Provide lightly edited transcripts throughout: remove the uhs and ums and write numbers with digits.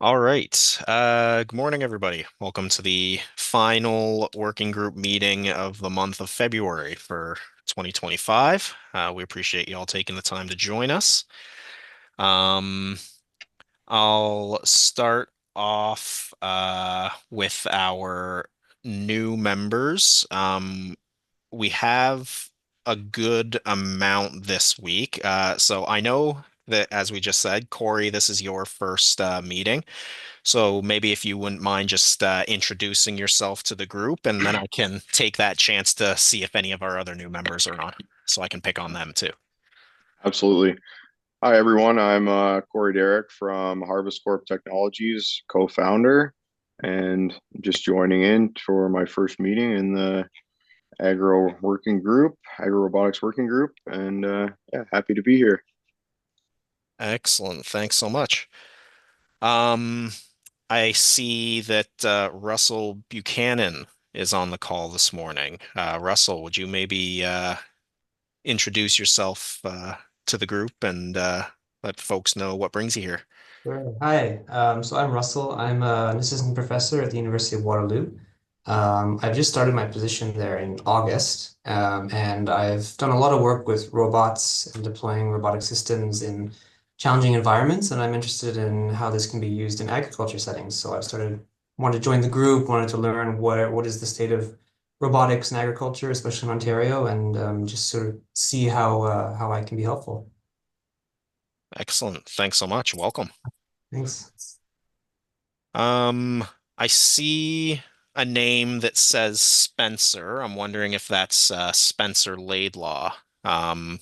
All right. Good morning, everybody. Welcome to the final working group meeting of the month of February for 2025. We appreciate you all taking the time to join us. Um, I'll start off with our new members. We have a good amount this week. So I know that, as we just said, Corey, this is your first meeting. So maybe if you wouldn't mind just introducing yourself to the group, and then I can take that chance to see if any of our other new members are on, so I can pick on them too. Absolutely. Hi, everyone. I'm Corey Derrick from Harvest Corp Technologies, co-founder, and just joining in for my first meeting in the agro robotics working group, and yeah, happy to be here. Excellent. Thanks so much. Um, I see that Russell Buchanan is on the call this morning. Russell, would you maybe introduce yourself to the group and let folks know what brings you here? Sure. Hi, so I'm Russell. I'm an assistant professor at the University of Waterloo. I've just started my position there in August, and I've done a lot of work with robots and deploying robotic systems in challenging environments, and I'm interested in how this can be used in agriculture settings. So wanted to join the group, wanted to learn what is the state of robotics in agriculture, especially in Ontario, and just sort of see how I can be helpful. Excellent. Thanks so much. Welcome. Thanks. Um, I see a name that says Spencer. I'm wondering if that's Spencer Laidlaw. Um,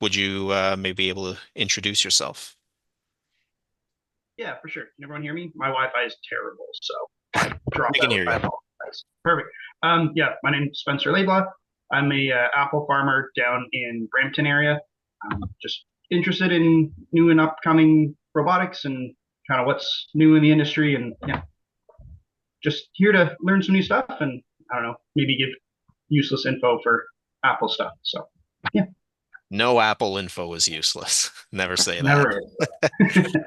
would you maybe be able to introduce yourself? Yeah, for sure. Can everyone hear me? My Wi-Fi is terrible, so if I drop We can out. hear I you. apologize. Perfect. Yeah, my name's Spencer Laidlaw. I'm a apple farmer down in Brampton area. Just interested in new and upcoming robotics and kind of what's new in the industry, and yeah, just here to learn some new stuff and I don't know, maybe give useless info for Apple stuff. So yeah, No Apple info is useless. Never say that. never. Perfect.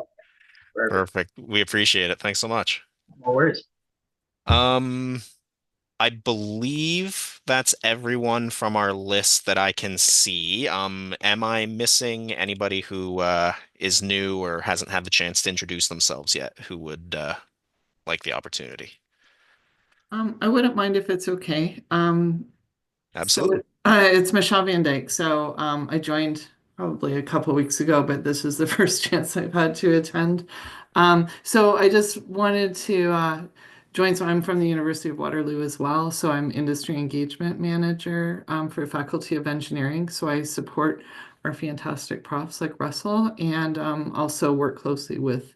Perfect. We appreciate it. Thanks so much. No worries. Um, I believe that's everyone from our list that I can see. Am I missing anybody who is new or hasn't had the chance to introduce themselves yet who would like the opportunity? I wouldn't mind if it's okay. Absolutely. It's Michelle Van Dyke. I joined probably a couple weeks ago, but this is the first chance I've had to attend. So I just wanted to join. So I'm from the University of Waterloo as well. So I'm industry engagement manager for Faculty of Engineering. So I support our fantastic profs like Russell and also work closely with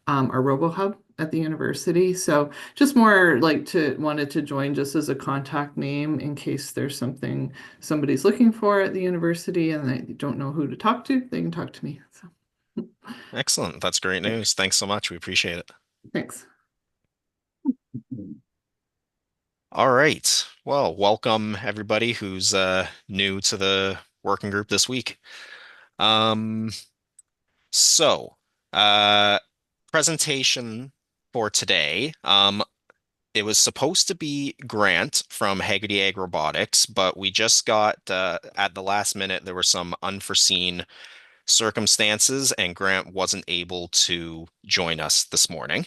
our RoboHub at the university. So just more like wanted to join just as a contact name in case there's something somebody's looking for at the university and they don't know who to talk to, they can talk to me. So Excellent. That's great news. Thanks so much. We appreciate it. thanks. All right. Well, welcome everybody who's new to the working group this week. Um, so, uh, presentation for today. It was supposed to be Grant from Haggerty Ag Robotics, but we just got at the last minute, there were some unforeseen circumstances, and Grant wasn't able to join us this morning.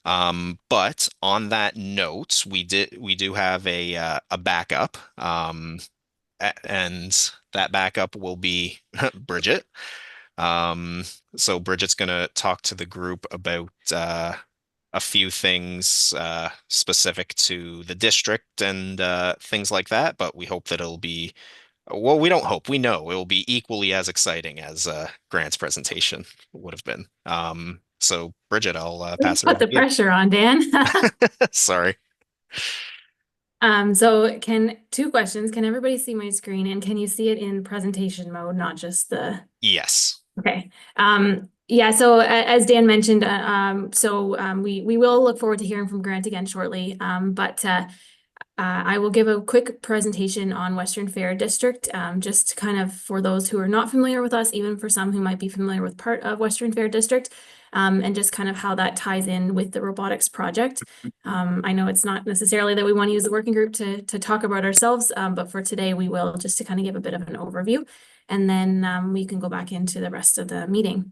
But on that note, we do have a backup, and that backup will be Bridget. Um, so Bridget's gonna talk to the group about a few things specific to the district and things like that. But we hope that it'll be, well, we don't hope, we know it will be equally as exciting as Grant's presentation would have been. So Bridget, I'll pass it Put over the to you. pressure on, Dan. Sorry. So two questions. Can everybody see my screen and can you see it in presentation mode, not just the, Yes. okay. Yeah, so as Dan mentioned, we will look forward to hearing from Grant again shortly. But I will give a quick presentation on Western Fair District, just kind of for those who are not familiar with us, even for some who might be familiar with part of Western Fair District, and just kind of how that ties in with the robotics project. I know it's not necessarily that we want to use the working group to talk about ourselves, but for today we will, just to kind of give a bit of an overview, and then we can go back into the rest of the meeting.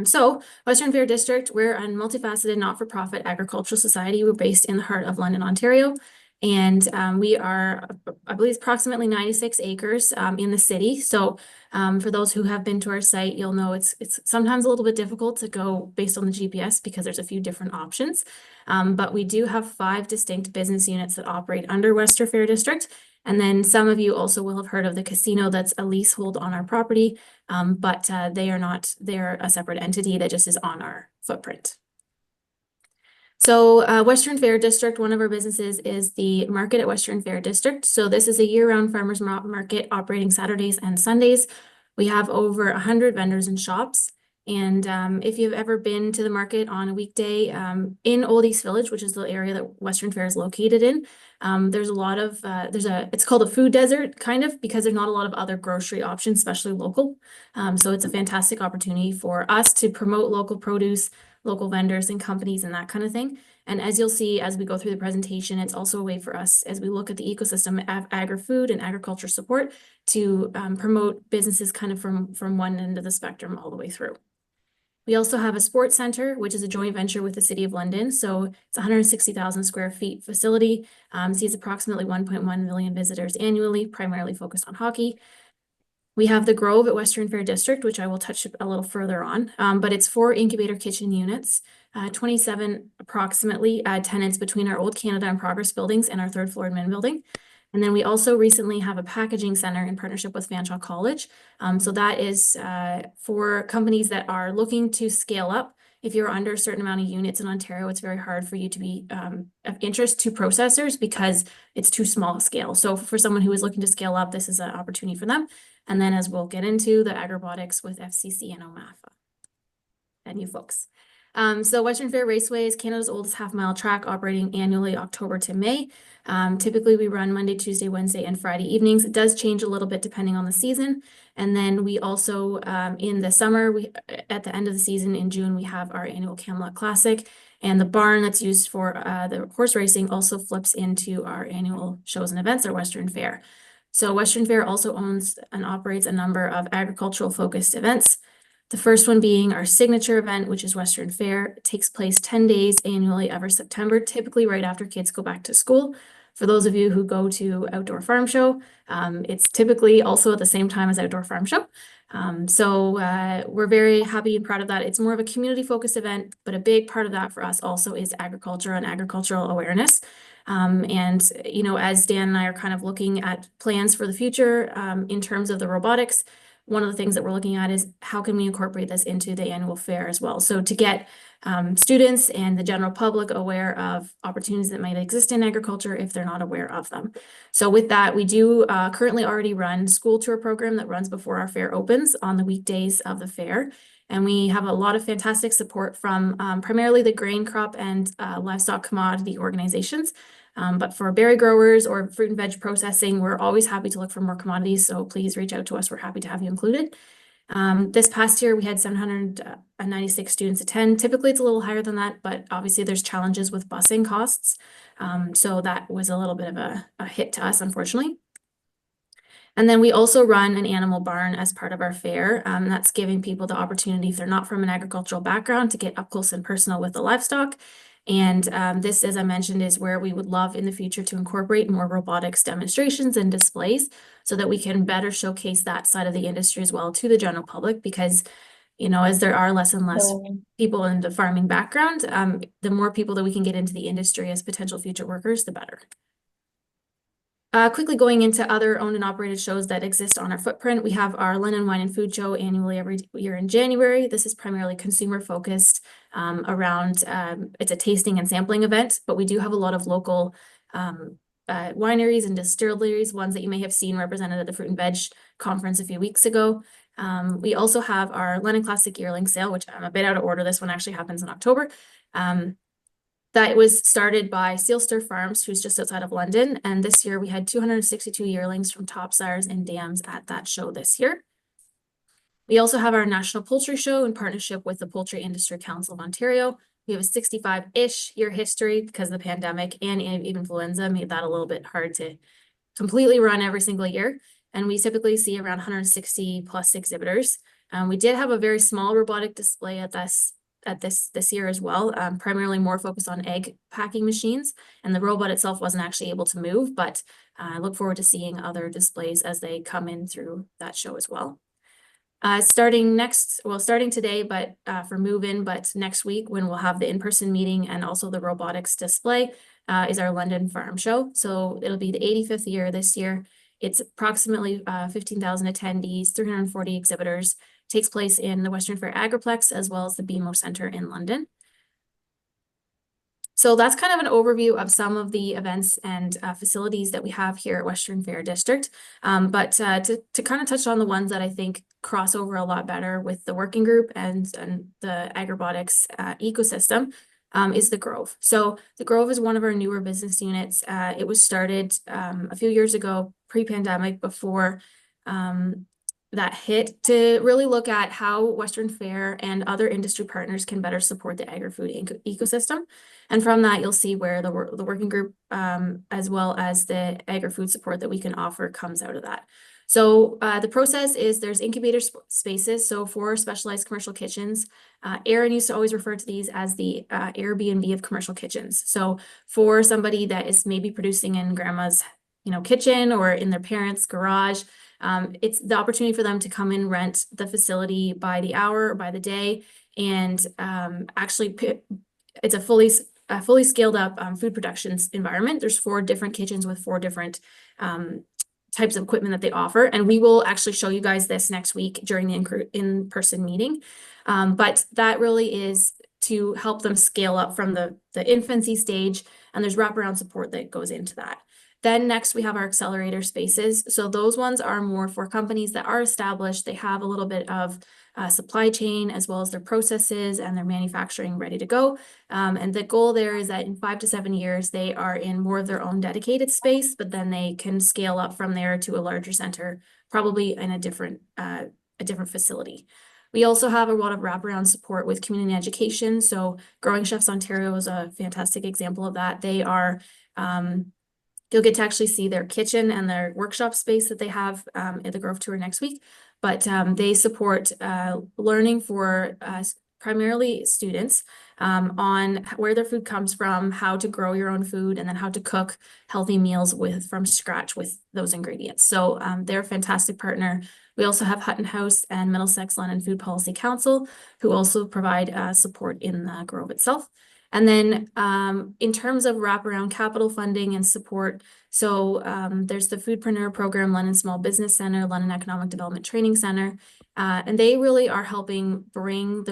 So Western Fair District, we're a multifaceted not-for-profit agricultural society. We're based in the heart of London, Ontario. And we are, I believe, approximately 96 acres in the city. So for those who have been to our site, you'll know it's sometimes a little bit difficult to go based on the GPS because there's a few different options. But we do have 5 distinct business units that operate under Western Fair District. And then some of you also will have heard of the casino that's a leasehold on our property, but they are not, they're a separate entity that just is on our footprint. So Western Fair District, one of our businesses is the market at Western Fair District. So this is a year-round farmers market operating Saturdays and Sundays. We have over 100 vendors and shops. And if you've ever been to the market on a weekday in Old East Village, which is the area that Western Fair is located in, there's a lot of, it's called a food desert kind of, because there's not a lot of other grocery options, especially local. So it's a fantastic opportunity for us to promote local produce, local vendors and companies and that kind of thing. And as you'll see, as we go through the presentation, it's also a way for us, as we look at the ecosystem of agri-food and agriculture support, to promote businesses kind of from one end of the spectrum all the way through. We also have a sports center, which is a joint venture with the City of London. So it's a 160,000 square feet facility, sees approximately 1.1 million visitors annually, primarily focused on hockey. We have the Grove at Western Fair District, which I will touch a little further on, but it's 4 incubator kitchen units, 27 approximately tenants between our Old Canada and Progress buildings and our 3rd floor admin building. And then we also recently have a packaging center in partnership with Fanshawe College. So that is for companies that are looking to scale up. If you're under a certain amount of units in Ontario, it's very hard for you to be of interest to processors because it's too small a scale. So for someone who is looking to scale up, this is an opportunity for them. And then as we'll get into the agribotics with FCC and OMAFA and you folks. So Western Fair Raceway is Canada's oldest half-mile track, operating annually October to May. Typically we run Monday, Tuesday, Wednesday, and Friday evenings. It does change a little bit depending on the season. And then we also, in the summer, at the end of the season in June, we have our annual Camelot Classic. And the barn that's used for the horse racing also flips into our annual shows and events at Western Fair. So Western Fair also owns and operates a number of agricultural focused events. The first one being our signature event, which is Western Fair. It takes place 10 days annually every September, typically right after kids go back to school. For those of you who go to Outdoor Farm Show, it's typically also at the same time as Outdoor Farm Show. So we're very happy and proud of that. It's more of a community focused event, but a big part of that for us also is agriculture and agricultural awareness. And, you know, as Dan and I are kind of looking at plans for the future in terms of the robotics, one of the things that we're looking at is how can we incorporate this into the annual fair as well. So to get students and the general public aware of opportunities that might exist in agriculture if they're not aware of them. So with that, we do currently already run school tour program that runs before our fair opens on the weekdays of the fair. And we have a lot of fantastic support from primarily the grain crop and livestock commodity organizations. But for berry growers or fruit and veg processing, we're always happy to look for more commodities. So please reach out to us. We're happy to have you included. This past year, we had 796 students attend. Typically, it's a little higher than that, but obviously there's challenges with busing costs. So that was a little bit of a hit to us, unfortunately. And then we also run an animal barn as part of our fair. That's giving people the opportunity, if they're not from an agricultural background, to get up close and personal with the livestock. And this, as I mentioned, is where we would love in the future to incorporate more robotics demonstrations and displays so that we can better showcase that side of the industry as well to the general public, because, you know, as there are less and less people in the farming background, the more people that we can get into the industry as potential future workers, the better. Quickly going into other owned and operated shows that exist on our footprint, we have our London Wine and Food Show annually every year in January. This is primarily consumer focused around, it's a tasting and sampling event, but we do have a lot of local wineries and distilleries, ones that you may have seen represented at the Fruit and Veg conference a few weeks ago. We also have our London Classic Yearling Sale, which I'm a bit out of order. This one actually happens in October. That was started by Sealster Farms, who's just outside of London. And this year we had 262 yearlings from top sires and dams at that show this year. We also have our National Poultry Show in partnership with the Poultry Industry Council of Ontario. We have a 65-ish year history because the pandemic and influenza made that a little bit hard to completely run every single year. And we typically see around 160 plus exhibitors. We did have a very small robotic display at this year as well, primarily more focused on egg packing machines. And the robot itself wasn't actually able to move, but I look forward to seeing other displays as they come in through that show as well. Starting today, but for move-in, but next week when we'll have the in-person meeting and also the robotics display is our London Farm Show. So it'll be the 85th year this year. It's approximately 15,000 attendees, 340 exhibitors. Takes place in the Western Fair Agriplex as well as the BMO Centre in London. So that's kind of an overview of some of the events and facilities that we have here at Western Fair District. But to kind of touch on the ones that I think cross over a lot better with the working group and the agribotics ecosystem is the Grove. So the Grove is one of our newer business units. It was started a few years ago, pre-pandemic, before that hit, to really look at how Western Fair and other industry partners can better support the agri-food ecosystem. And from that, you'll see where the working group, as well as the agri-food support that we can offer, comes out of that. So the process is there's incubator spaces. So for specialized commercial kitchens, Aaron used to always refer to these as the Airbnb of commercial kitchens. So for somebody that is maybe producing in grandma's, kitchen or in their parents' garage, it's the opportunity for them to come in, rent the facility by the hour or by the day, and actually it's a fully scaled up food production environment. There's 4 different kitchens with 4 different types of equipment that they offer. And we will actually show you guys this next week during the in-person meeting. But that really is to help them scale up from the infancy stage, and there's wraparound support that goes into that. Then next we have our accelerator spaces. So those ones are more for companies that are established. They have a little bit of supply chain as well as their processes and their manufacturing ready to go. And the goal there is that in 5 to 7 years, they are in more of their own dedicated space, but then they can scale up from there to a larger center, probably in a different facility. We also have a lot of wraparound support with community education. So Growing Chefs Ontario is a fantastic example of that. They are you'll get to actually see their kitchen and their workshop space that they have at the Grove Tour next week. But they support learning for primarily students on where their food comes from, how to grow your own food, and then how to cook healthy meals from scratch with those ingredients. So they're a fantastic partner. We also have Hutton House and Middlesex London Food Policy Council, who also provide support in the Grove itself. And then in terms of wraparound capital funding and support, so there's the Foodpreneur Program, London Small Business Center, London Economic Development Training Center, and they really are helping bring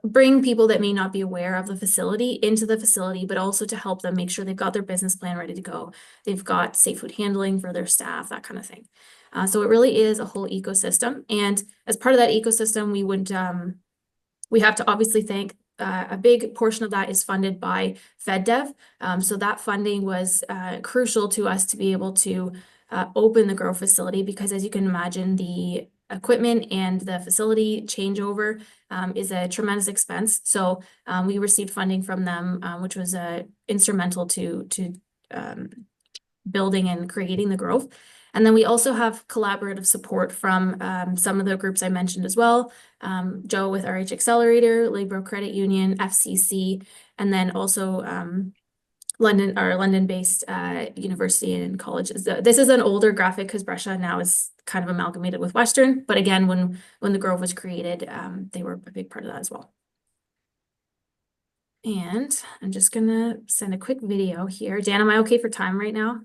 bring people that may not be aware of the facility into the facility, but also to help them make sure they've got their business plan ready to go. They've got safe food handling for their staff, that kind of thing. So it really is a whole ecosystem. And as part of that ecosystem, we have to obviously thank a big portion of that is funded by FedDev. So that funding was crucial to us to be able to open the Grow facility, because as you can imagine, the equipment and the facility changeover is a tremendous expense. So we received funding from them, which was instrumental to building and creating the Grove. And then we also have collaborative support from some of the groups I mentioned as well. Joe with RH Accelerator, Labor Credit Union, FCC, and then also London-based university and colleges. This is an older graphic because Brescia now is kind of amalgamated with Western. But again, when the Grove was created, they were a big part of that as well. And I'm just gonna send a quick video here. Dan, am I okay for time right now?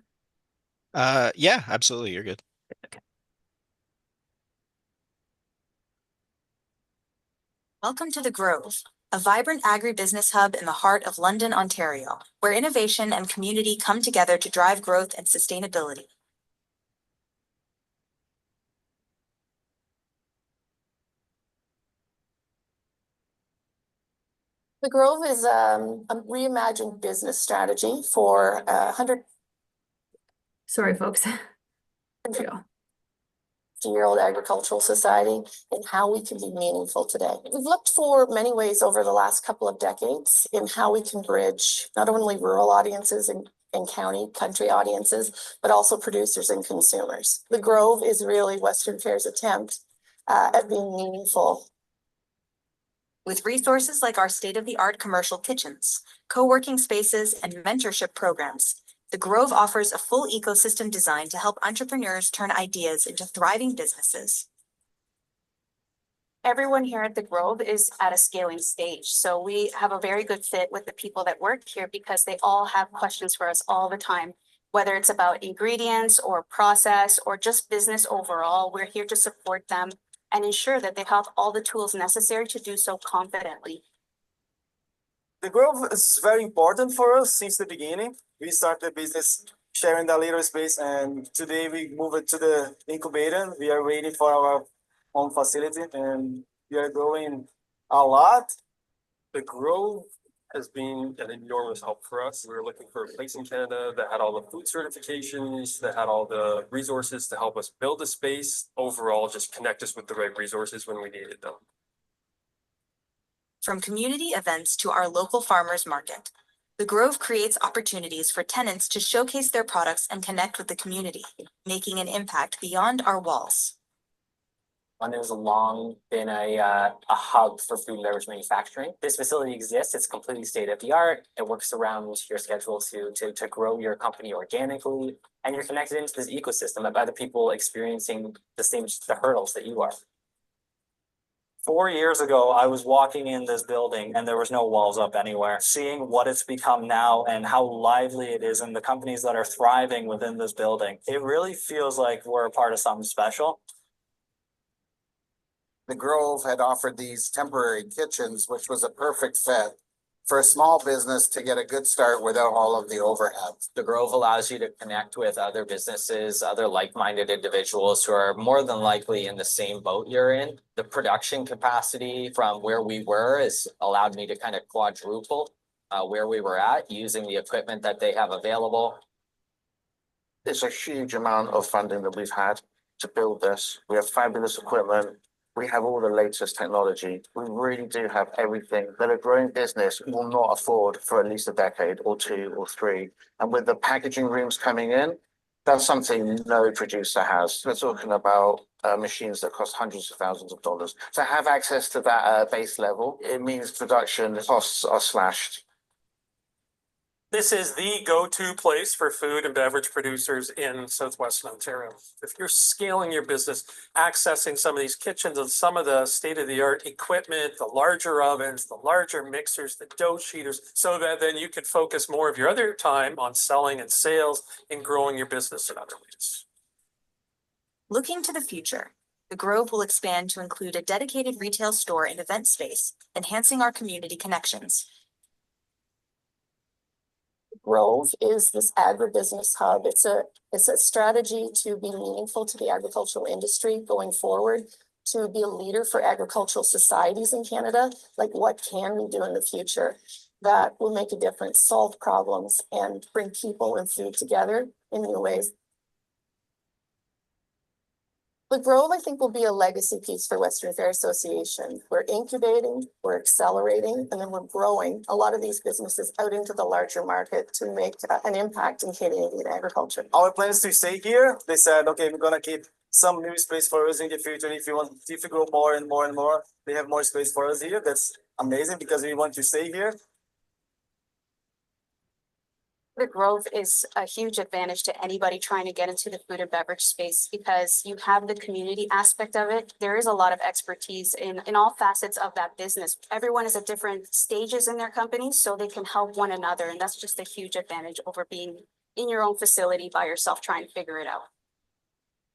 Yeah, absolutely. You're good. Okay. Welcome to the Grove, a vibrant agribusiness hub in the heart of London, Ontario, where innovation and community come together to drive growth and sustainability. The Grove is a reimagined business strategy for 100 Sorry, folks. year old agricultural society and how we can be meaningful today. We've looked for many ways over the last couple of decades in how we can bridge not only rural audiences and country audiences, but also producers and consumers. The Grove is really Western Fair's attempt at being meaningful. With resources like our state-of-the-art commercial kitchens, co-working spaces, and mentorship programs, the Grove offers a full ecosystem designed to help entrepreneurs turn ideas into thriving businesses. Everyone here at the Grove is at a scaling stage. So we have a very good fit with the people that work here because they all have questions for us all the time, whether it's about ingredients or process or just business overall. We're here to support them and ensure that they have all the tools necessary to do so confidently. The Grove is very important for us since the beginning. We started the business sharing the little space, and today we move it to the incubator. We are waiting for our own facility, and we are growing a lot. The Grove has been an enormous help for us. We were looking for a place in Canada that had all the food certifications, that had all the resources to help us build a space. Overall, just connect us with the right resources when we needed them. From community events to our local farmers market, the Grove creates opportunities for tenants to showcase their products and connect with the community, making an impact beyond our walls. London has long been a hub for food and beverage manufacturing. This facility exists. It's completely state-of-the-art. It works around your schedule to grow your company organically, and you're connected into this ecosystem of other people experiencing the hurdles that you are. 4 years ago, I was walking in this building and there was no walls up anywhere. Seeing what it's become now and how lively it is and the companies that are thriving within this building, it really feels like we're a part of something special. The Grove had offered these temporary kitchens, which was a perfect fit for a small business to get a good start without all of the overhead. The Grove allows you to connect with other businesses, other like-minded individuals who are more than likely in the same boat you're in. The production capacity from where we were has allowed me to kind of quadruple where we were at using the equipment that they have available. It's a huge amount of funding that we've had to build this. We have fabulous equipment. We have all the latest technology. We really do have everything that a growing business will not afford for at least a decade or 2 or 3. And with the packaging rooms coming in, that's something no producer has. We're talking about machines that cost hundreds of thousands of dollars. To have access to that base level, it means production costs are slashed. This is the go-to place for food and beverage producers in Southwestern Ontario. If you're scaling your business, accessing some of these kitchens and some of the state-of-the-art equipment, the larger ovens, the larger mixers, the dough sheeters, so that then you can focus more of your other time on selling and sales and growing your business in other ways. Looking to the future, the Grove will expand to include a dedicated retail store and event space, enhancing our community connections. Grove is this agribusiness hub. It's a strategy to be meaningful to the agricultural industry going forward, to be a leader for agricultural societies in Canada. Like, what can we do in the future that will make a difference, solve problems, and bring people and food together in new ways? The Grove, I think, will be a legacy piece for Western Fair Association. We're incubating, we're accelerating, and then we're growing a lot of these businesses out into the larger market to make an impact in Canadian agriculture. Our plan is to stay here. They said, okay, we're gonna keep some new space for us in the future. If you grow more and more and more, they have more space for us here. That's amazing because we want to stay here. The Grove is a huge advantage to anybody trying to get into the food and beverage space because you have the community aspect of it. There is a lot of expertise in all facets of that business. Everyone is at different stages in their company, so they can help one another. And that's just a huge advantage over being in your own facility by yourself trying to figure it out.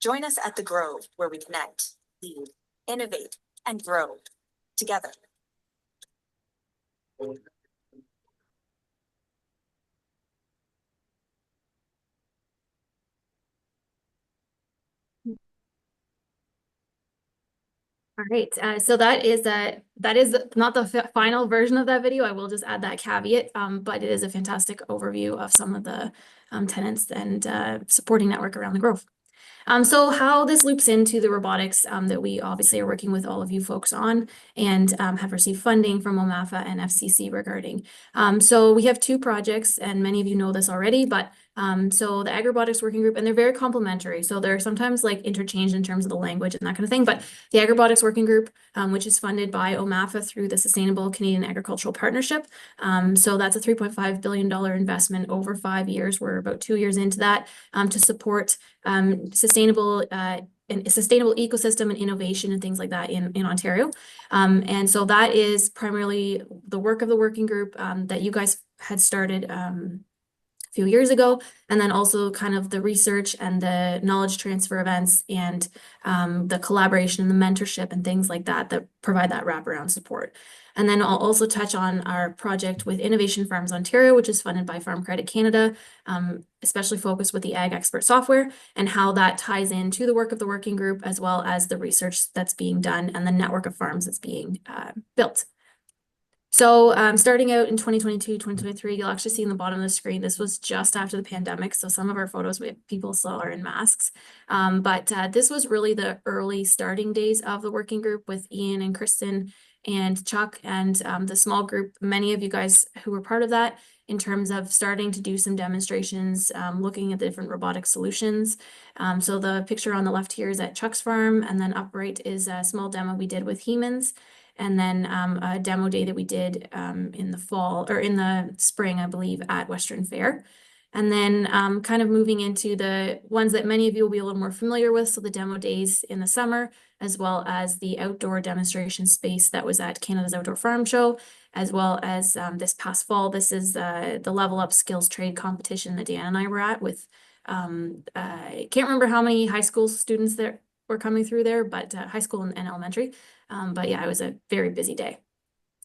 Join us at the Grove, where we connect, lead, innovate, and grow together. All right, so that is not the final version of that video. I will just add that caveat, but it is a fantastic overview of some of the tenants and supporting network around the Grove. So how this loops into the robotics that we obviously are working with all of you folks on and have received funding from OMAFA and FCC regarding. So we have two projects, and many of you know this already, but so the Ag Robotics Working Group, and they're very complementary. So they're sometimes like interchanged in terms of the language and that kind of thing, but the Ag Robotics Working Group, which is funded by OMAFA through the Sustainable Canadian Agricultural Partnership. So that's a $3.5 billion investment over 5 years. We're about 2 years into that to support sustainable ecosystem and innovation and things like that in Ontario. And so that is primarily the work of the working group that you guys had started few years ago, and then also kind of the research and the knowledge transfer events and the collaboration and the mentorship and things like that that provide that wraparound support. And then I'll also touch on our project with Innovation Farms Ontario, which is funded by Farm Credit Canada, especially focused with the Ag Expert software and how that ties into the work of the working group, as well as the research that's being done and the network of farms that's being built. So starting out in 2022, 2023, you'll actually see in the bottom of the screen, this was just after the pandemic. So some of our photos, people still are in masks. But this was really the early starting days of the working group with Ian and Kristen and Chuck and the small group, many of you guys who were part of that, in terms of starting to do some demonstrations, looking at the different robotic solutions. So the picture on the left here is at Chuck's farm, and then upright is a small demo we did with Hemans. And then a demo day that we did in the fall or in the spring, I believe, at Western Fair. And then kind of moving into the ones that many of you will be a little more familiar with. So the demo days in the summer, as well as the outdoor demonstration space that was at Canada's Outdoor Farm Show, as well as this past fall. This is the Level Up Skills Trade competition that Dan and I were at with, I can't remember how many high school students there were coming through there, but high school and elementary. But yeah, it was a very busy day.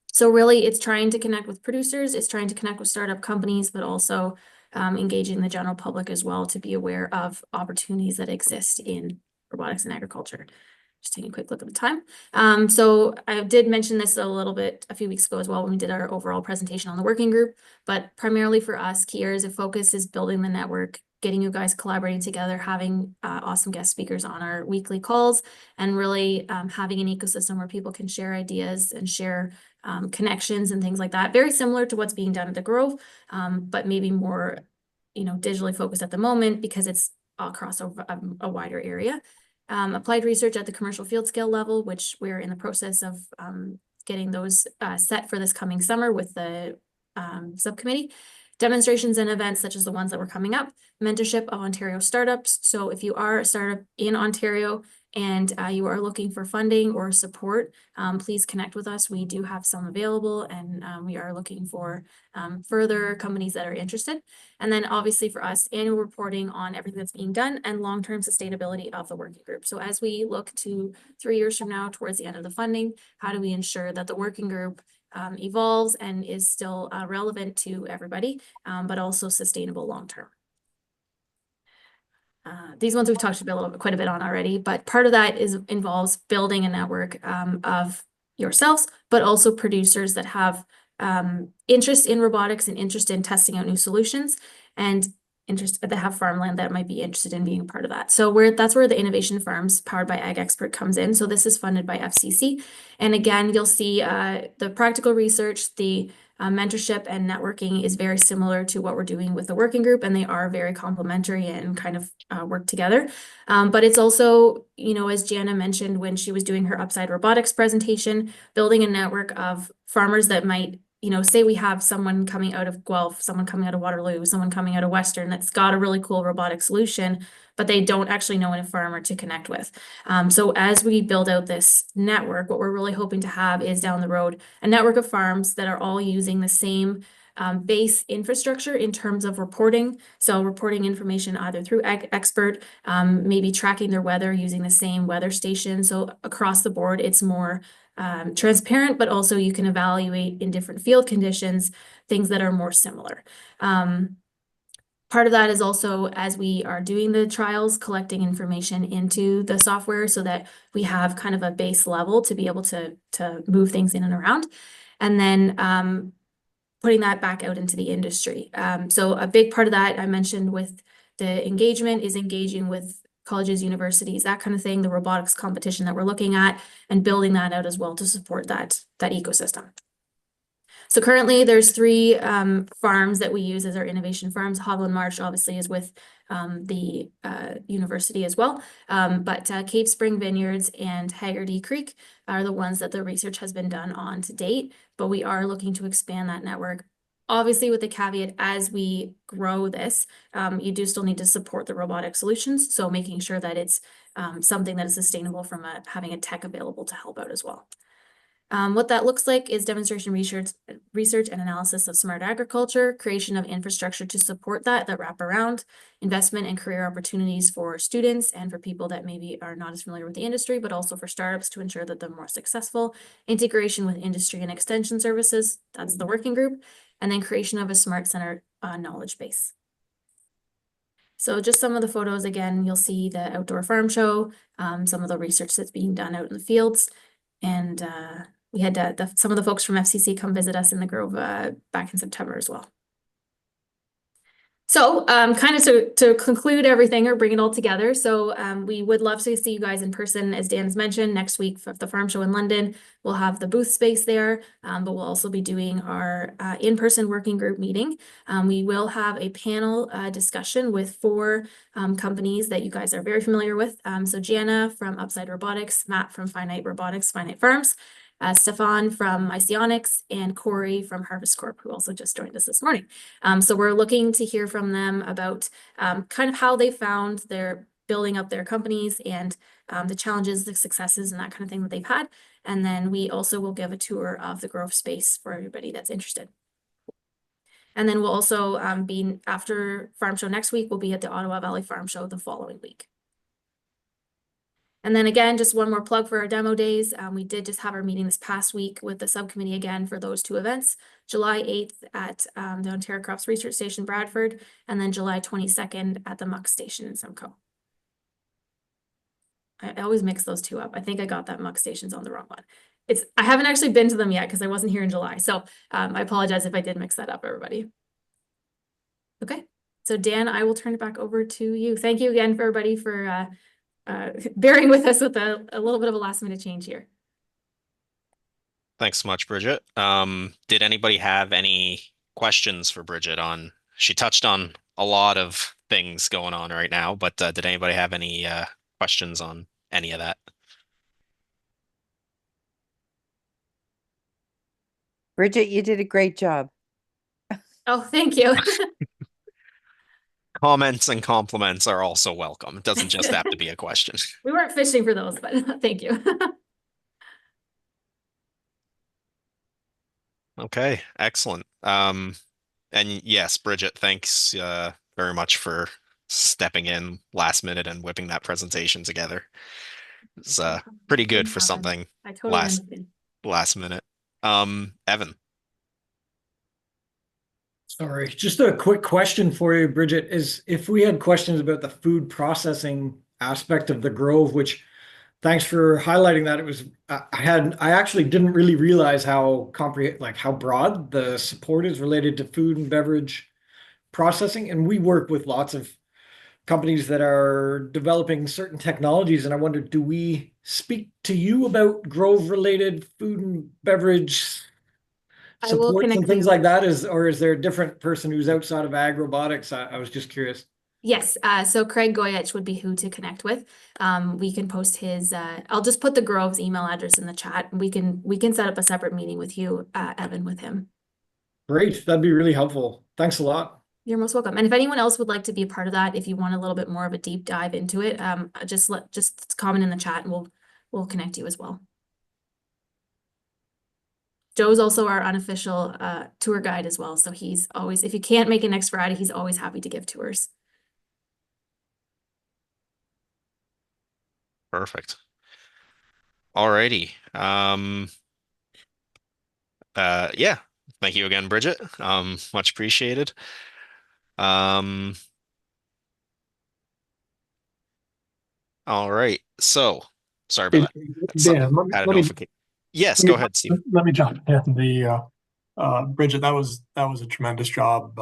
So really it's trying to connect with producers, it's trying to connect with startup companies, but also engaging the general public as well to be aware of opportunities that exist in robotics and agriculture. Just taking a quick look at the time. So I did mention this a little bit a few weeks ago as well when we did our overall presentation on the working group, but primarily for us, key areas of focus is building the network, getting you guys collaborating together, having awesome guest speakers on our weekly calls, and really having an ecosystem where people can share ideas and share connections and things like that. Very similar to what's being done at the Grove, but maybe more, digitally focused at the moment because it's across a wider area. Applied research at the commercial field scale level, which we're in the process of getting those set for this coming summer with the subcommittee. Demonstrations and events such as the ones that were coming up, mentorship of Ontario startups. So if you are a startup in Ontario and you are looking for funding or support, please connect with us. We do have some available, and we are looking for further companies that are interested. And then obviously for us, annual reporting on everything that's being done and long-term sustainability of the working group. So as we look to 3 years from now towards the end of the funding, how do we ensure that the working group evolves and is still relevant to everybody, but also sustainable long-term. These ones we've talked quite a bit on already, but part of that involves building a network of yourselves, but also producers that have interest in robotics and interest in testing out new solutions, and interest that have farmland that might be interested in being a part of that. So that's where the Innovation Farms powered by Ag Expert comes in. So this is funded by FCC. And again, you'll see the practical research, the mentorship and networking is very similar to what we're doing with the working group, and they are very complementary and kind of work together. But it's also, as Jana mentioned when she was doing her Upside Robotics presentation, building a network of farmers that might, say we have someone coming out of Guelph, someone coming out of Waterloo, someone coming out of Western that's got a really cool robotic solution, but they don't actually know any farmer to connect with. So as we build out this network, what we're really hoping to have is down the road a network of farms that are all using the same base infrastructure in terms of reporting. So reporting information either through Ag Expert, maybe tracking their weather using the same weather station. So across the board, it's more transparent, but also you can evaluate in different field conditions things that are more similar. Part of that is also, as we are doing the trials, collecting information into the software so that we have kind of a base level to be able to move things in and around. And then putting that back out into the industry. So a big part of that I mentioned with the engagement is engaging with colleges, universities, that kind of thing, the robotics competition that we're looking at, and building that out as well to support that ecosystem. So currently there's 3 farms that we use as our innovation farms. Hovland Marsh obviously is with the university as well. But Cave Spring Vineyards and Haggerty Creek are the ones that the research has been done on to date, but we are looking to expand that network. Obviously with the caveat, as we grow this, you do still need to support the robotic solutions. So making sure that it's something that is sustainable from having a tech available to help out as well. What that looks like is demonstration research and analysis of smart agriculture, creation of infrastructure to support that wrap around, investment and career opportunities for students and for people that maybe are not as familiar with the industry, but also for startups to ensure that they're more successful, integration with industry and extension services, that's the working group, and then creation of a smart center knowledge base. So just some of the photos, again, you'll see the outdoor farm show, some of the research that's being done out in the fields, and we had some of the folks from FCC come visit us in the Grove back in September as well. So kind of to conclude everything or bring it all together. So we would love to see you guys in person, as Dan's mentioned, next week for the farm show in London. We'll have the booth space there, but we'll also be doing our in-person working group meeting. We will have a panel discussion with 4 companies that you guys are very familiar with. So Gianna from Upside Robotics, Matt from Finite Robotics, Finite Farms, Stefan from Isionics, and Corey from Harvest Corp, who also just joined us this morning. So we're looking to hear from them about kind of how they found their building up their companies and the challenges, the successes, and that kind of thing that they've had. And then we also will give a tour of the Grove space for everybody that's interested. And then we'll also be, after Farm Show next week, we'll be at the Ottawa Valley Farm Show the following week. And then again, just one more plug for our demo days. We did just have our meeting this past week with the subcommittee again for those 2 events, July 8th at the Ontario Crops Research Station, Bradford, and then July 22nd at the Muck Station in Simcoe. I always mix those 2 up. I think I got that Muck Stations on the wrong one. I haven't actually been to them yet because I wasn't here in July. So I apologize if I did mix that up, everybody. Okay, so Dan, I will turn it back over to you. Thank you again for everybody for bearing with us with a little bit of a last minute change here. Thanks so much, Bridget. Did anybody have any questions for Bridget on, she touched on a lot of things going on right now, but did anybody have any questions on any of that? Bridget, you did a great job. Oh, thank you. Comments and compliments are also welcome. It doesn't just have to be a question. We weren't fishing for those, but thank you. Okay, excellent. And yes, Bridget, thanks very much for stepping in last minute and whipping that presentation together. It's pretty good for something I totally understand. last minute. Evan. Sorry, just a quick question for you, Bridget, is if we had questions about the food processing aspect of the Grove, which thanks for highlighting that. It was I actually didn't really realize how how broad the support is related to food and beverage processing. And we work with lots of companies that are developing certain technologies. And I wondered, do we speak to you about Grove related food and beverage supports and things like that? Or is there a different person who's outside of ag robotics? I was just curious. Yes, so Craig Goyech would be who to connect with. We can post his, I'll just put the Grove's email address in the chat. We can set up a separate meeting with you, Evan, with him. Great, that'd be really helpful. Thanks a lot. You're most welcome. And if anyone else would like to be a part of that, if you want a little bit more of a deep dive into it, just comment in the chat and we'll connect you as well. Joe's also our unofficial tour guide as well. So he's always, if you can't make it next Friday, he's always happy to give tours. Perfect. Alrighty. Yeah. Thank you again, Bridget. Much appreciated. All right. So sorry about that. Dan, Something had a notification. Yes, go ahead, Steve. let me jump in. Bridget, that was a tremendous job.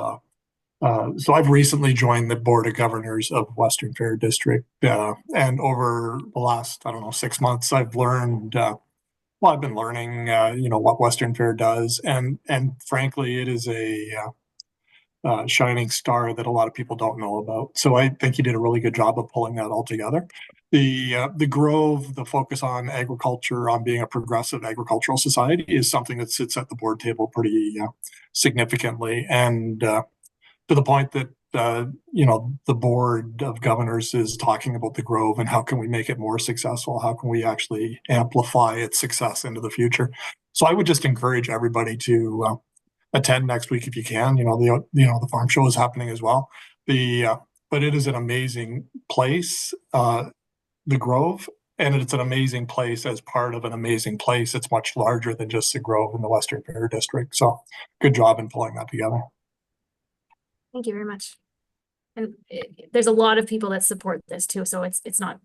So I've recently joined the Board of Governors of Western Fair District, and over the last, I don't know, 6 months, I've learned. Well, I've been learning, what Western Fair does, and frankly, it is a shining star that a lot of people don't know about. So I think you did a really good job of pulling that all together. The Grove, the focus on agriculture, on being a progressive agricultural society, is something that sits at the board table pretty significantly, and to the point that the board of governors is talking about the Grove and how can we make it more successful? How can we actually amplify its success into the future? So I would just encourage everybody to attend next week if you can. The farm show is happening as well. But it is an amazing place, the Grove, and it's an amazing place as part of an amazing place. It's much larger than just the Grove in the Western Fair District. So good job in pulling that together. Thank you very much. And there's a lot of people that support this too. So it's not,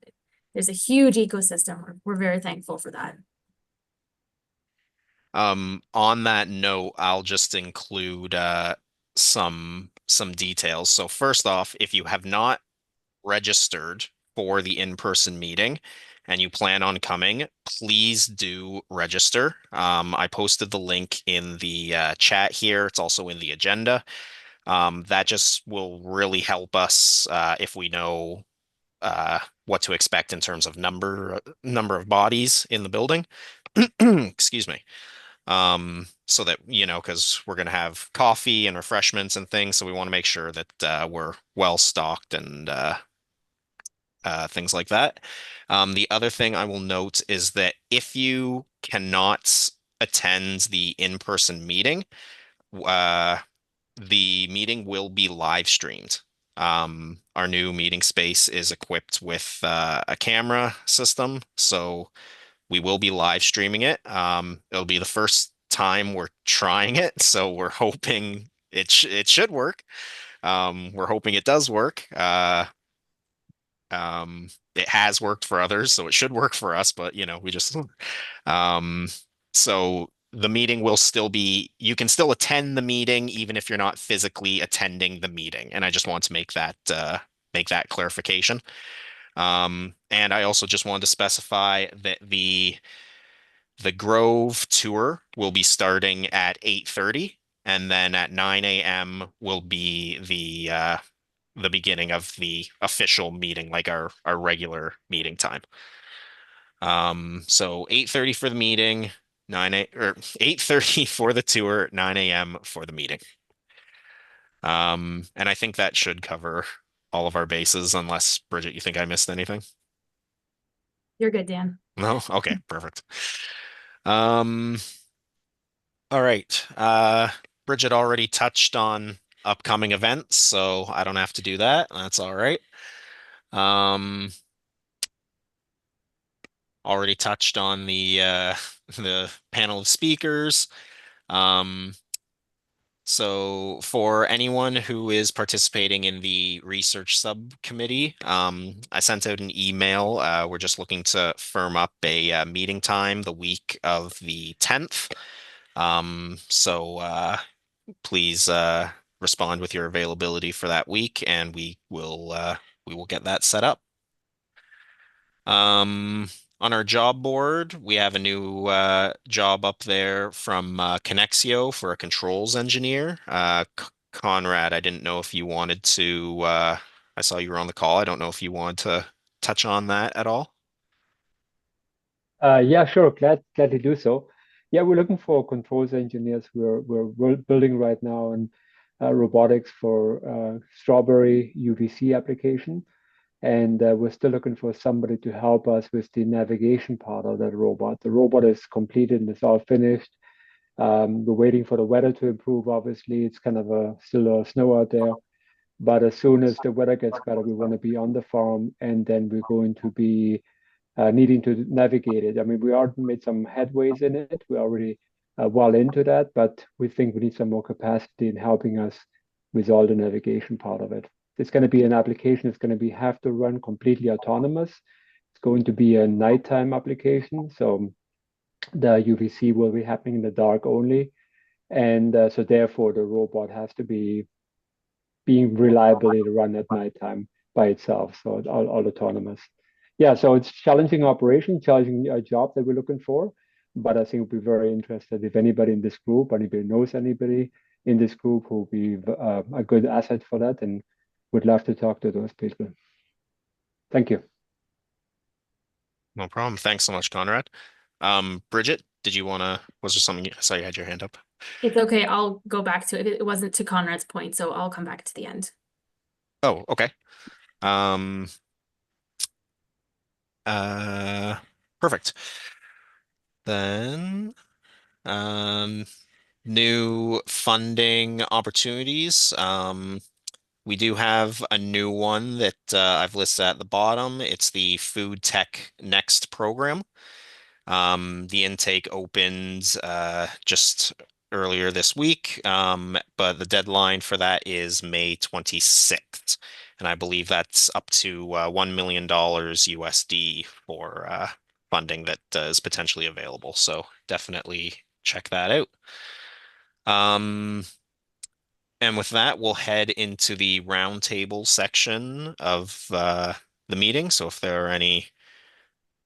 there's a huge ecosystem. We're very thankful for that. On that note, I'll just include some details. So first off, if you have not registered for the in-person meeting and you plan on coming, please do register. I posted the link in the chat here. It's also in the agenda. That just will really help us if we know what to expect in terms of number of bodies in the building. Excuse me. So that, because we're going to have coffee and refreshments and things. So we want to make sure that we're well stocked and things like that. The other thing I will note is that if you cannot attend the in-person meeting, the meeting will be live streamed. Our new meeting space is equipped with a camera system, so we will be live streaming it. It'll be the first time we're trying it, so we're hoping it should work. We're hoping it does work. It has worked for others, so it should work for us, but we just so the meeting will still be, you can still attend the meeting even if you're not physically attending the meeting. And I just want to make that clarification. And I also just wanted to specify that the Grove tour will be starting at 8:30, and then at 9 a.m. will be the beginning of the official meeting, like our regular meeting time. So 8:30 for the meeting, 8:30 for the tour, 9 a.m. for the meeting. And I think that should cover all of our bases, unless Bridget, you think I missed anything? You're good, Dan. No? Okay, perfect. All right. Bridget already touched on upcoming events, so I don't have to do that. That's all right. Already touched on the the panel of speakers. So for anyone who is participating in the research subcommittee, I sent out an email. We're just looking to firm up a meeting time the week of the 10th. So please respond with your availability for that week, and we will get that set up. On our job board, we have a new job up there from Connexio for a controls engineer. Conrad, I didn't know if you wanted to, I saw you were on the call. I don't know if you wanted to touch on that at all. Yeah, sure. Glad to do so. Yeah, we're looking for controls engineers. We're building right now on robotics for strawberry UVC application. And we're still looking for somebody to help us with the navigation part of that robot. The robot is completed and it's all finished. We're waiting for the weather to improve. Obviously, it's kind of still snow out there. But as soon as the weather gets better, we want to be on the farm, and then we're going to be needing to navigate it. I mean, we already made some headways in it. We're already well into that, but we think we need some more capacity in helping us with all the navigation part of it. It's going to be an application. It's going to have to run completely autonomous. It's going to be a nighttime application, so the UVC will be happening in the dark only, and so therefore the robot has to be being reliably run at nighttime by itself, so it's all autonomous. Yeah, so it's challenging operation, challenging job that we're looking for, but I think we'll be very interested if anybody in this group, anybody knows anybody in this group who will be a good asset for that, and would love to talk to those people. Thank you. No problem. Thanks so much, Conrad. Bridget, was there something? I saw you had your hand up. It's okay. I'll go back to it. It wasn't to Conrad's point, so I'll come back to the end. Oh, okay. Perfect. Then, new funding opportunities. We do have a new one that I've listed at the bottom. It's the Food Tech Next program. The intake opened just earlier this week, but the deadline for that is May 26th. And I believe that's up to $1 million USD for funding that is potentially available. So definitely check that out. And with that, we'll head into the roundtable section of the meeting. So if there are any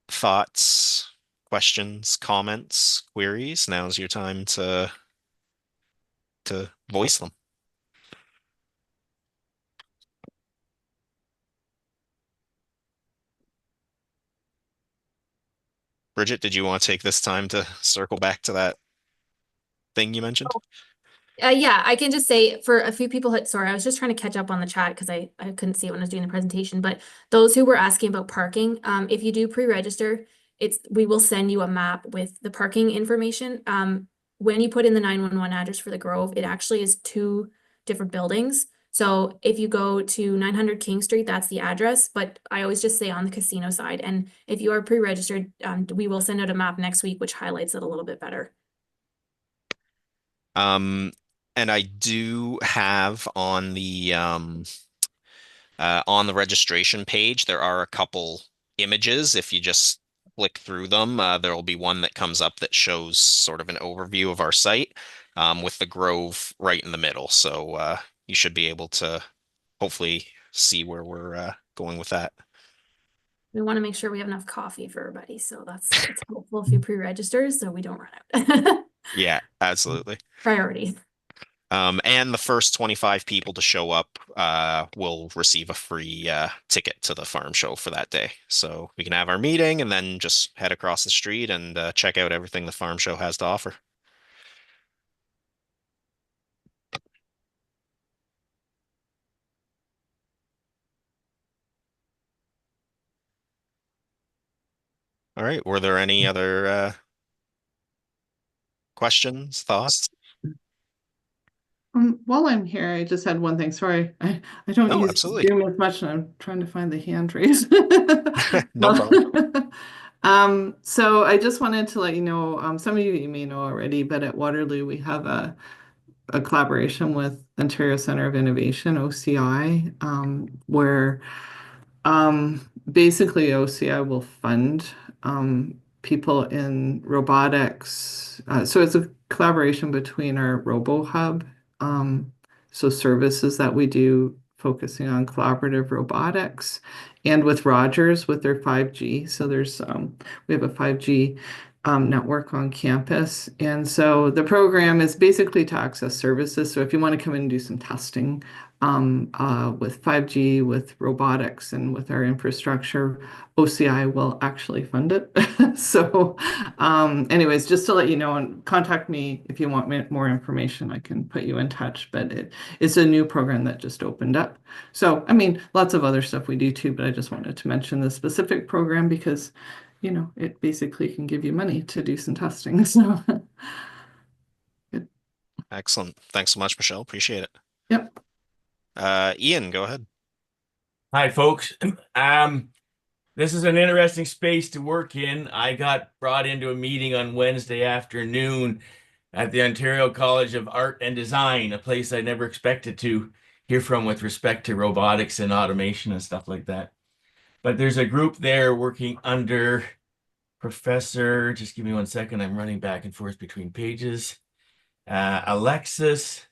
thoughts, questions, comments, queries, now's your time to voice them. Bridget, did you want to take this time to circle back to that thing you mentioned? Yeah, I can just say for a few people, sorry, I was just trying to catch up on the chat because I couldn't see it when I was doing the presentation, but those who were asking about parking, if you do pre-register, we will send you a map with the parking information. When you put in the 911 address for the Grove, it actually is 2 different buildings. So if you go to 900 King Street, that's the address, but I always just say on the casino side. And if you are pre-registered, we will send out a map next week, which highlights it a little bit better. And I do have on the registration page, there are a couple images. If you just flick through them, there will be one that comes up that shows sort of an overview of our site with the Grove right in the middle. So you should be able to hopefully see where we're going with that. We want to make sure we have enough coffee for everybody. So that's helpful if you pre-register so we don't run out. Yeah, absolutely. Priority. And the first 25 people to show up will receive a free ticket to the farm show for that day. So we can have our meeting and then just head across the street and check out everything the farm show has to offer. All right. Were there any other questions, thoughts? While I'm here, I just had one thing. Sorry, I don't use absolutely. Zoom as much, and I'm trying to find the hand raise. No problem. So I just wanted to let you know, some of you may know already, but at Waterloo we have a collaboration with Ontario Centre of Innovation, OCI, where basically OCI will fund people in robotics. So it's a collaboration between our RoboHub, so services that we do focusing on collaborative robotics, and with Rogers with their 5G. So there's we have a 5G network on campus. And so the program is basically to access services. So if you want to come in and do some testing with 5G, with robotics, and with our infrastructure, OCI will actually fund it. So anyways, just to let you know, and contact me if you want more information, I can put you in touch. But it's a new program that just opened up. So, I mean, lots of other stuff we do too, but I just wanted to mention the specific program because it basically can give you money to do some testing. So good. Excellent. Thanks so much, Michelle. Appreciate it. Yep. Ian, go ahead. Hi, folks. This is an interesting space to work in. I got brought into a meeting on Wednesday afternoon at the Ontario College of Art and Design, a place I never expected to hear from with respect to robotics and automation and stuff like that. But there's a group there working under Professor, just give me 1 second, I'm running back and forth between pages. Alexis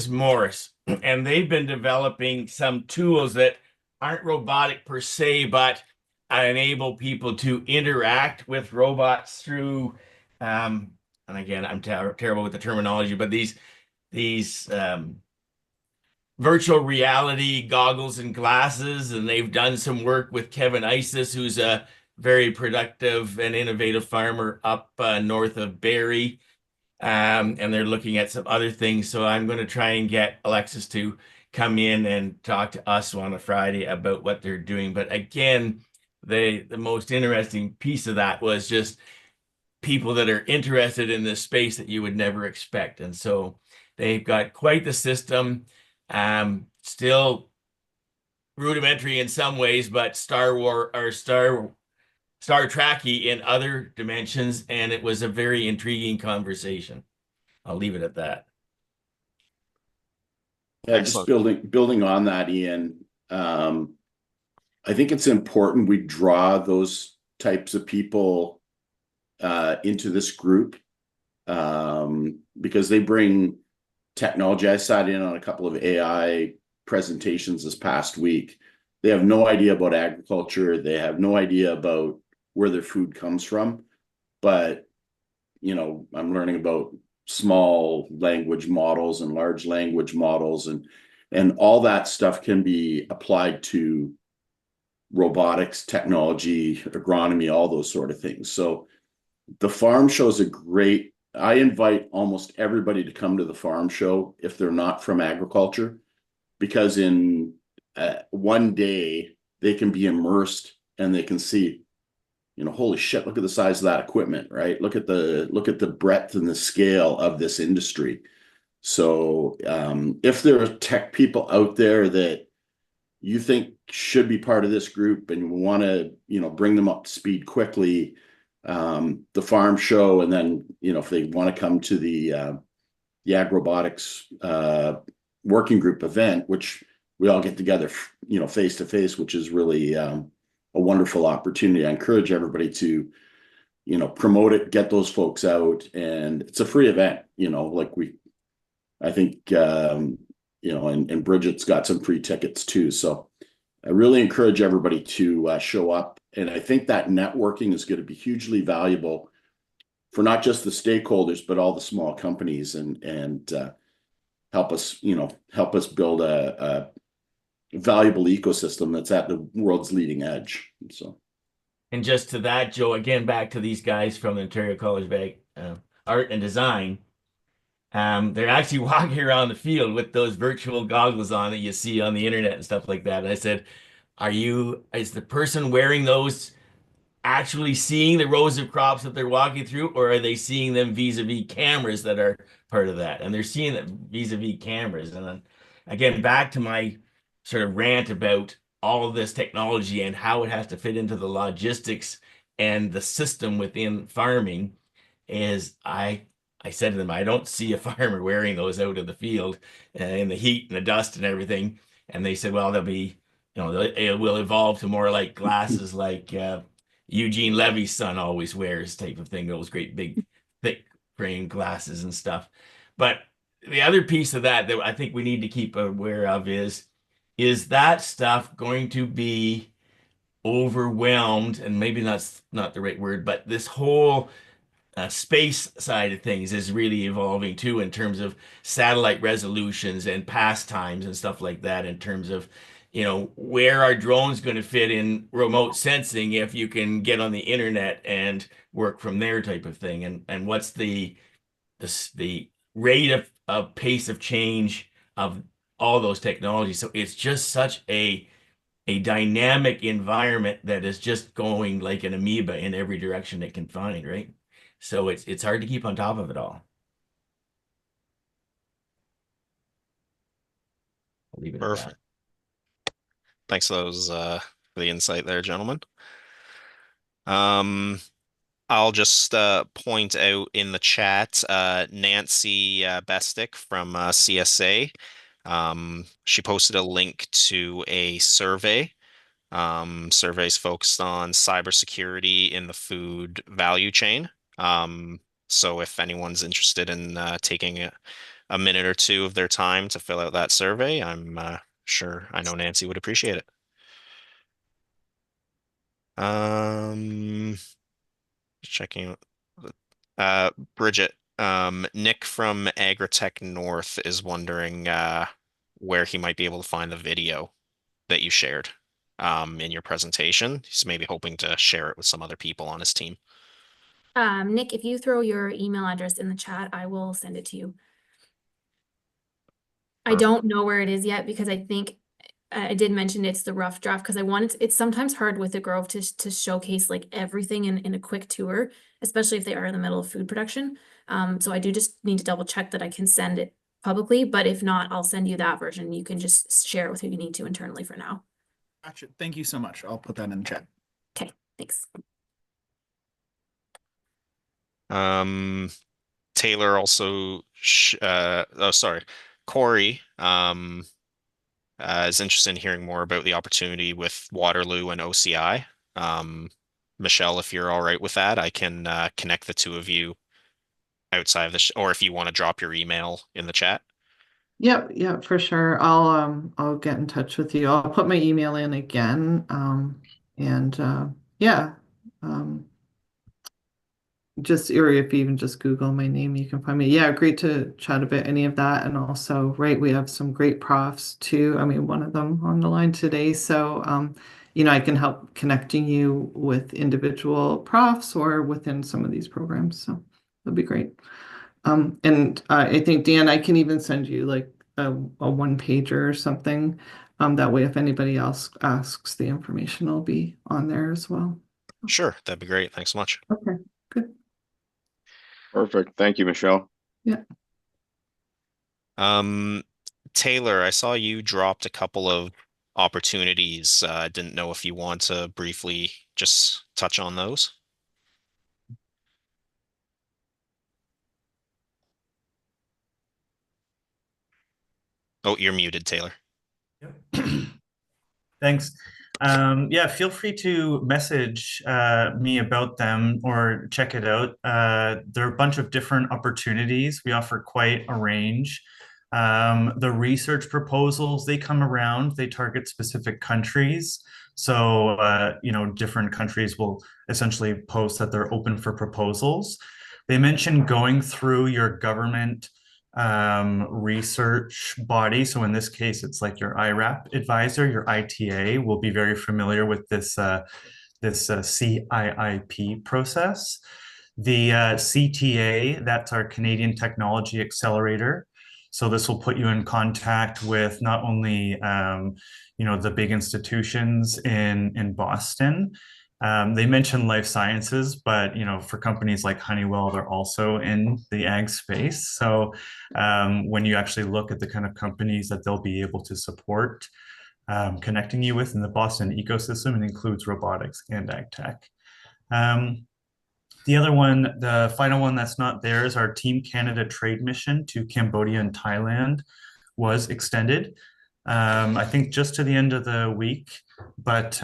Morris, and they've been developing some tools that aren't robotic per se, but enable people to interact with robots through, and again, I'm terrible with the terminology, but these virtual reality goggles and glasses, and they've done some work with Kevin Isis, who's a very productive and innovative farmer up north of Barrie. And they're looking at some other things. So I'm going to try and get Alexis to come in and talk to us on a Friday about what they're doing. But again, the most interesting piece of that was just people that are interested in this space that you would never expect. And so they've got quite the system, still rudimentary in some ways, but Star Trekky in other dimensions. And it was a very intriguing conversation. I'll leave it at that. Yeah, just building on that, Ian. I think it's important we draw those types of people into this group because they bring technology. I sat in on a couple of AI presentations this past week. They have no idea about agriculture. They have no idea about where their food comes from. But, you know, I'm learning about small language models and large language models, and all that stuff can be applied to robotics, technology, agronomy, all those sort of things. So the farm show is I invite almost everybody to come to the farm show if they're not from agriculture, because in one day they can be immersed and they can see, you know, holy shit, look at the size of that equipment, right? Look at the breadth and the scale of this industry. So if there are tech people out there that you think should be part of this group and you want to, you know, bring them up to speed quickly, the farm show, and then, you know, if they want to come to the agrobotics working group event, which we all get together, you know, face to face, which is really a wonderful opportunity. I encourage everybody to, you know, promote it, get those folks out, and it's a free event, you know, like I think, you know, and Bridget's got some free tickets too. So I really encourage everybody to show up. And I think that networking is going to be hugely valuable for not just the stakeholders, but all the small companies, and help us build a valuable ecosystem that's at the world's leading edge. So, and just to that, Joe, again, back to these guys from the Ontario College of Art and Design. They're actually walking around the field with those virtual goggles on that you see on the internet and stuff like that. And I said, is the person wearing those actually seeing the rows of crops that they're walking through, or are they seeing them vis-a-vis cameras that are part of that? And they're seeing it vis-a-vis cameras. And then again, back to my sort of rant about all of this technology and how it has to fit into the logistics and the system within farming, is I said to them, I don't see a farmer wearing those out in the field in the heat and the dust and everything. And they said, well, they'll be, you know, it will evolve to more like glasses like Eugene Levy's son always wears, type of thing, those great big thick frame glasses and stuff. But the other piece of that I think we need to keep aware of is that stuff going to be overwhelmed? And maybe that's not the right word, but this whole space side of things is really evolving too, in terms of satellite resolutions and pastimes and stuff like that, in terms of, you know, where are drones going to fit in remote sensing if you can get on the internet and work from there, type of thing. And what's the rate of pace of change of all those technologies. So it's just such a dynamic environment that is just going like an amoeba in every direction it can find, right? So it's hard to keep on top of it all. I'll leave it at that. Thanks for the insight there, gentlemen. I'll just point out in the chat, Nancy Bestick from CSA. She posted a link to a survey. Surveys focused on cybersecurity in the food value chain. So if anyone's interested in taking a minute or two of their time to fill out that survey, I'm sure I know Nancy would appreciate it. Checking. Bridget, Nick from Agritech North is wondering where he might be able to find the video that you shared in your presentation. He's maybe hoping to share it with some other people on his team. Nick, if you throw your email address in the chat, I will send it to you. I don't know where it is yet because I think I did mention it's the rough draft because I wanted it's sometimes hard with the Grove to showcase like everything in a quick tour, especially if they are in the middle of food production. So I do just need to double check that I can send it publicly, but if not, I'll send you that version. You can just share it with who you need to internally for now. Gotcha. Thank you so much. I'll put that in the chat. Okay, thanks. Taylor also, oh, sorry, Corey is interested in hearing more about the opportunity with Waterloo and OCI. Michelle, if you're all right with that, I can connect the two of you outside of the, or if you want to drop your email in the chat. Yep, for sure. I'll get in touch with you. I'll put my email in again. Yeah. Just or if you even just Google my name, you can find me. Yeah, great to chat about any of that. And also, right, we have some great profs too. I mean, one of them on the line today. So I can help connecting you with individual profs or within some of these programs. So that'd be great. And I think, Dan, I can even send you like a one pager or something. That way, if anybody else asks, the information will be on there as well. Sure, that'd be great. Thanks so much. Okay, good. Perfect. Thank you, Michelle. Yeah. Taylor, I saw you dropped a couple of opportunities. I didn't know if you want to briefly just touch on those. Oh, you're muted, Taylor. Thanks. Yeah, feel free to message me about them or check it out. There are a bunch of different opportunities. We offer quite a range. The research proposals, they come around, they target specific countries. So, different countries will essentially post that they're open for proposals. They mentioned going through your government research body. So in this case, it's like your IRAP advisor, your ITA will be very familiar with this CIIP process. The CTA, that's our Canadian Technology Accelerator. So this will put you in contact with not only the big institutions in Boston. They mentioned life sciences, but for companies like Honeywell, they're also in the ag space. So when you actually look at the kind of companies that they'll be able to support, connecting you with in the Boston ecosystem, it includes robotics and ag tech. The other one, the final one that's not there is our Team Canada trade mission to Cambodia and Thailand was extended. I think just to the end of the week, but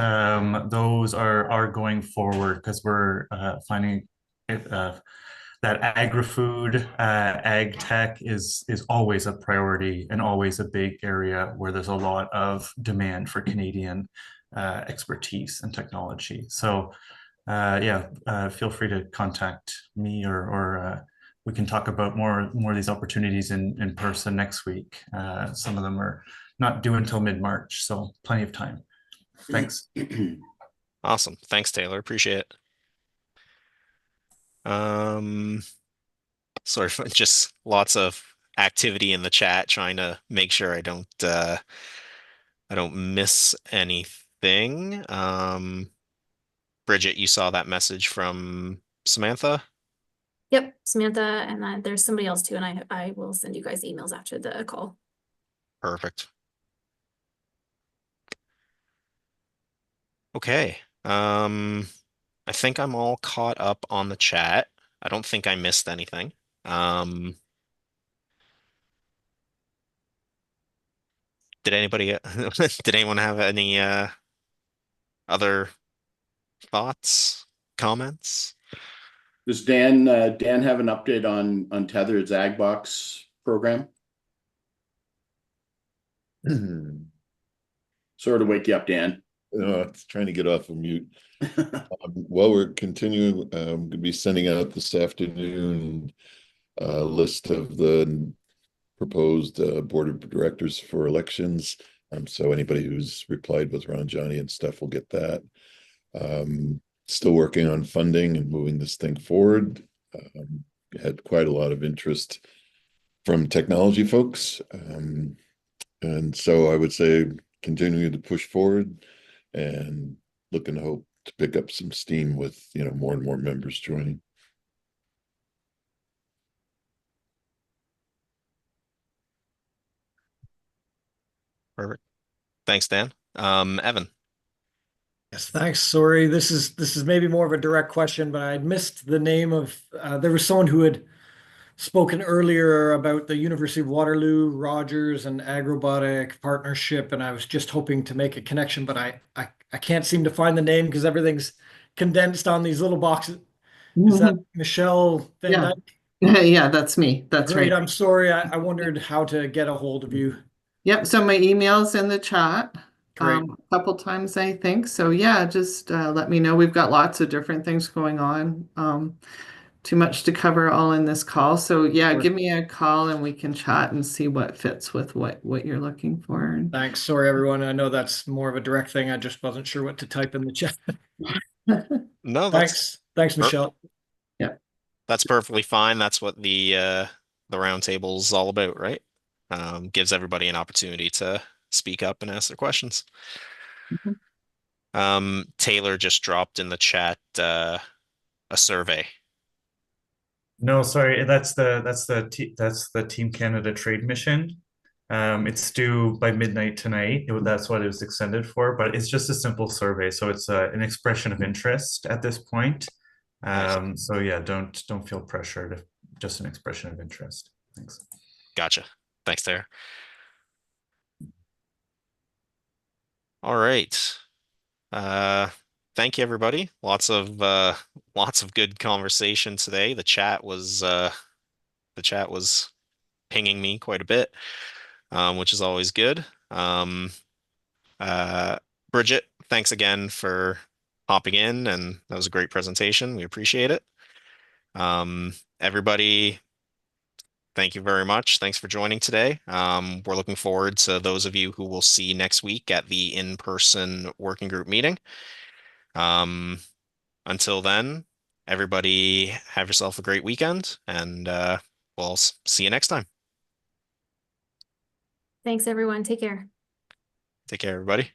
those are going forward because we're finding that agri-food, ag tech is always a priority and always a big area where there's a lot of demand for Canadian expertise and technology. So feel free to contact me or we can talk about more of these opportunities in person next week. Some of them are not due until mid-March, so plenty of time. Thanks. Awesome. Thanks, Taylor. Appreciate it. Sorry for just lots of activity in the chat, trying to make sure I don't miss anything. Bridget, you saw that message from Samantha? Yep, Samantha, and there's somebody else too, and I will send you guys emails after the call. Perfect. Okay. I think I'm all caught up on the chat. I don't think I missed anything. Did anybody did anyone have any other thoughts, comments? Does Dan have an update on Untethered's AgBox program? Sorry to wake you up, Dan. It's trying to get off of mute. Well, we're continuing. I'm going to be sending out this afternoon a list of the proposed board of directors for elections. So anybody who's replied with Ron, Johnny, and stuff will get that. Still working on funding and moving this thing forward. Had quite a lot of interest from technology folks. And so I would say continuing to push forward and looking to hope to pick up some steam with, more and more members joining. Perfect. Thanks, Dan. Evan. Yes, thanks. Sorry, this is maybe more of a direct question, but I missed the name of. There was someone who had spoken earlier about the University of Waterloo, Rogers, and Agrobotic partnership, and I was just hoping to make a connection, but I can't seem to find the name because everything's condensed on these little boxes. Is that Michelle Van Yeah. Dyke? Yeah, that's me. That's Great. right. I'm sorry. I wondered how to get a hold of you. Yep. So my email's in the chat Great. a couple times, I think. So yeah, just let me know. We've got lots of different things going on. Too much to cover all in this call. So yeah, Sure. give me a call and we can chat and see what fits with what you're looking for. Thanks. Sorry, everyone. I know that's more of a direct thing. I just wasn't sure what to type in the chat. No, Thanks, Michelle. Yeah. That's perfectly fine. That's what the round table is all about, right? Gives everybody an opportunity to speak up and ask their questions. Taylor just dropped in the chat a survey. No, sorry, that's the Team Canada Trade Mission. It's due by midnight tonight. That's what it was extended for, but it's just a simple survey, so it's an expression of interest at this point. So yeah, don't feel pressured. Just an expression of interest. Thanks. Gotcha. Thanks, Taylor. All right. Thank you, everybody. Lots of good conversation today. The chat was pinging me quite a bit, which is always good. Bridget, thanks again for hopping in, and that was a great presentation. We appreciate it. Everybody, thank you very much. Thanks for joining today. We're looking forward to those of you who we'll see next week at the in-person working group meeting. Until then, everybody have yourself a great weekend, and we'll see you next time. Thanks, everyone. Take care. Take care, everybody.